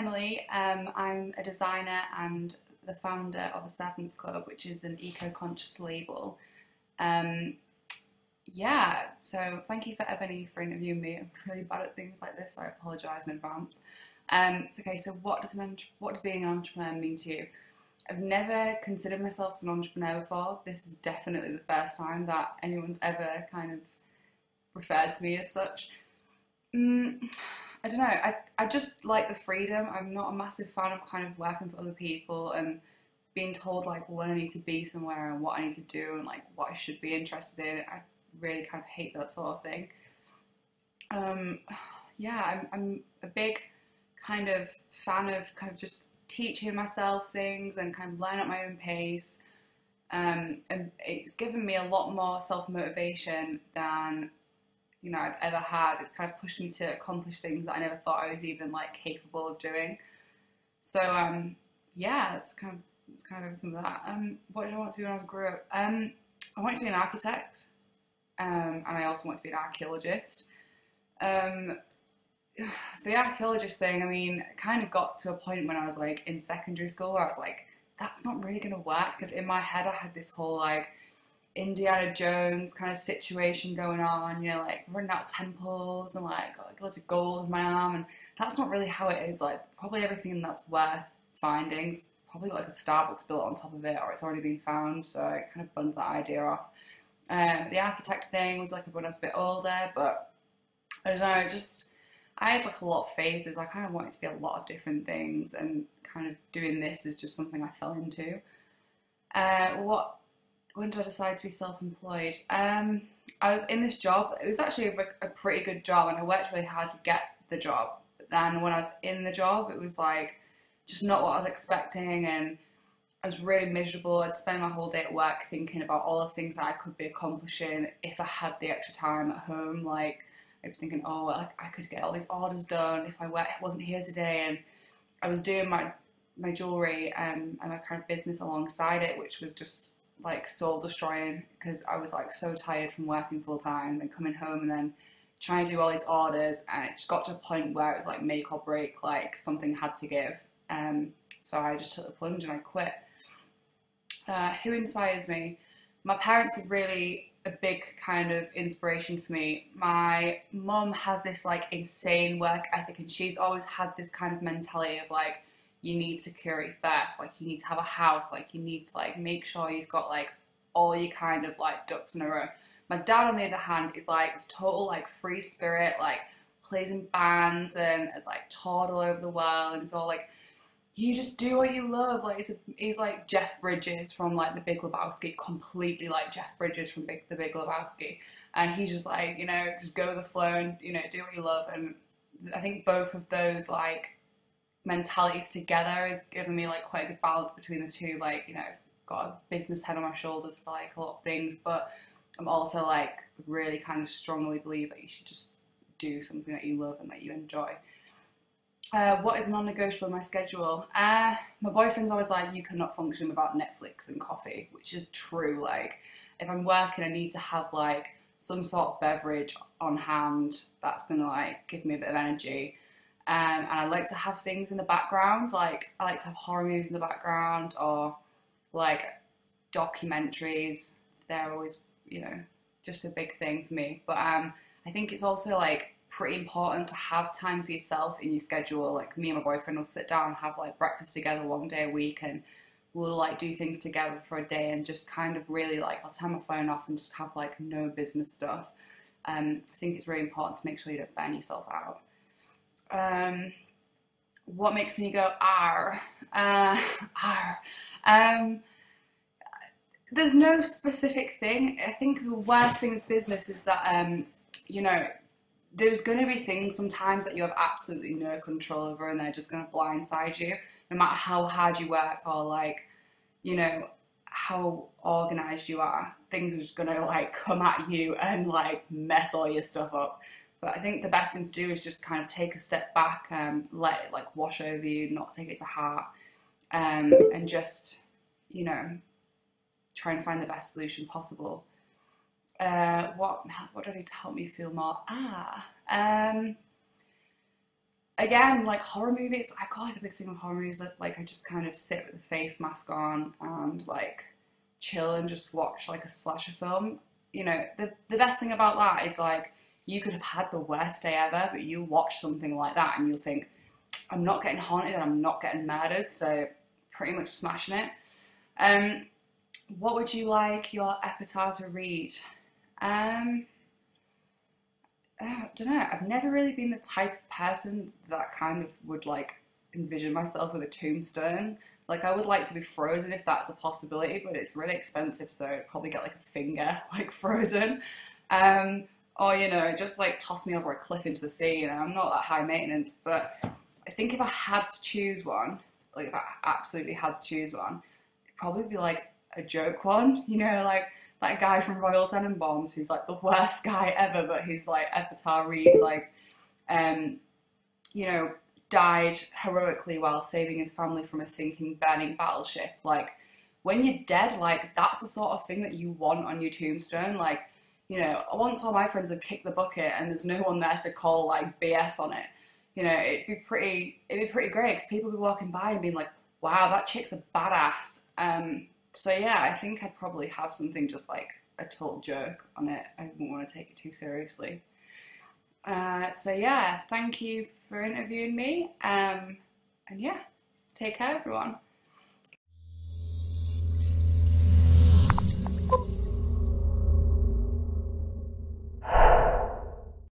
Emily. I'm a designer and the founder of the Serpents Club, which is an eco-conscious label. Um, yeah, so thank you for Ebony for interviewing me. I'm really bad at things like this, so I apologise in advance. Okay, so what does being an entrepreneur mean to you? I've never considered myself as an entrepreneur before. This is definitely the first time that anyone's ever kind of referred to me as such. I don't know, I just like the freedom. I'm not a massive fan of kind of working for other people and being told like when I need to be somewhere and what I need to do and like what I should be interested in. I really kind of hate that sort of thing. Yeah, I'm a big kind of fan of kind of just teaching myself things and kind of learn at my own pace. And it's given me a lot more self-motivation than I've ever had. It's kind of pushed me to accomplish things that I never thought I was even like capable of doing. So yeah, it's kind of everything with that. What did I want to be when I grew up? I wanted to be an architect, and I also want to be an archaeologist. The archaeologist thing, I mean, kind of got to a point when I was like in secondary school where I was like, that's not really gonna work, because in my head I had this whole like Indiana Jones kind of situation going on, like running out temples and like got loads of gold in my arm, and that's not really how it is. Like probably everything that's worth finding is probably got like a Starbucks built on top of it, or it's already been found, so I kind of bummed that idea off. The architect thing was like when I was a bit older, but I don't know, I had like a lot of phases. I kind of wanted to be a lot of different things, and kind of doing this is just something I fell into. When did I decide to be self-employed? I was in this job. It was actually a pretty good job, and I worked really hard to get the job. But then when I was in the job, it was like just not what I was expecting, and I was really miserable. I'd spend my whole day at work thinking about all the things that I could be accomplishing if I had the extra time at home. Like I'd be thinking, oh, well, I could get all these orders done if I wasn't here today. And I was doing my jewellery and my kind of business alongside it, which was just like soul destroying, because I was like so tired from working full time, then coming home and then trying to do all these orders, and it just got to a point where it was like make or break, like something had to give. So I just took the plunge and I quit. Who inspires me? My parents are really a big kind of inspiration for me. My mum has this like insane work ethic, and she's always had this kind of mentality of like, you need security first, like you need to have a house, like you need to like make sure you've got like all your kind of like ducks in a row. My dad on the other hand is like this total like free spirit, like plays in bands and has like toured all over the world, and it's all like, you just do what you love. Like he's like Jeff Bridges from like The Big Lebowski, completely like Jeff Bridges from The Big Lebowski, and he's just like, just go with the flow and do what you love. And I think both of those like mentalities together has given me like quite a good balance between the two. Like got a business head on my shoulders for like a lot of things, but I'm also like really kind of strongly believe that you should just do something that you love and that you enjoy. What is non-negotiable in my schedule? My boyfriend's always like, you cannot function without Netflix and coffee, which is true. Like if I'm working, I need to have like some sort of beverage on hand that's gonna like give me a bit of energy. And I like to have things in the background, like I like to have horror movies in the background, or like documentaries. They're always, just a big thing for me. But I think it's also like pretty important to have time for yourself in your schedule. Like me and my boyfriend will sit down and have like breakfast together one day a week, and we'll like do things together for a day, and just kind of really like, I'll turn my phone off and just have like no business stuff. I think it's really important to make sure you don't burn yourself out. What makes me go "ar"? There's no specific thing. I think the worst thing with business is that there's going to be things sometimes that you have absolutely no control over, and they're just going to blindside you, no matter how hard you work or like how organized you are. Things are just going to like come at you and like mess all your stuff up. But I think the best thing to do is just kind of take a step back and let it like wash over you, not take it to heart, and just, try and find the best solution possible. What did it help me feel more? I think the best thing with business is that, there's going to be things sometimes that you have absolutely no control over, and they're just going to blindside you, no matter how hard you work or like, how organized you are. Things are just going to like come at you and like mess all your stuff up. But I think the best thing to do is just kind of take a step back and let it like wash over you, not take it to heart, and just, try and find the best solution possible. What did he tell me feel more? again, like horror movies, I've got like a big thing with horror movies. Like I just kind of sit with the face mask on and like chill and just watch like a slasher film. You know, the best thing about that is like you could have had the worst day ever, but you watch something like that and you'll think, I'm not getting haunted and I'm not getting murdered, so pretty much smashing it. What would you like your epitaph to read? I don't know. I've never really been the type of person that kind of would like envision myself with a tombstone. Like I would like to be frozen if that's a possibility, but it's really expensive, so I'd probably get like a finger like frozen. Or you know, just like toss me over a cliff into the sea. You know, I'm not that high maintenance, but I think if I had to choose one, like if I absolutely had to choose one, it'd probably be like a joke one. You know, like that guy from Royal Tenenbaums who's like the worst guy ever, but his like epitaph reads like, you know, died heroically while saving his family from a sinking, burning battleship. Like, when you're dead, like, that's the sort of thing that you want on your tombstone. Like, you know, once all my friends have kicked the bucket and there's no one there to call, like, BS on it, you know, it'd be pretty great, because people would be walking by and being like, wow, that chick's a badass. So yeah, I think I'd probably have something just like a total joke on it. I wouldn't want to take it too seriously. So yeah, thank you for interviewing me. And yeah, take care everyone.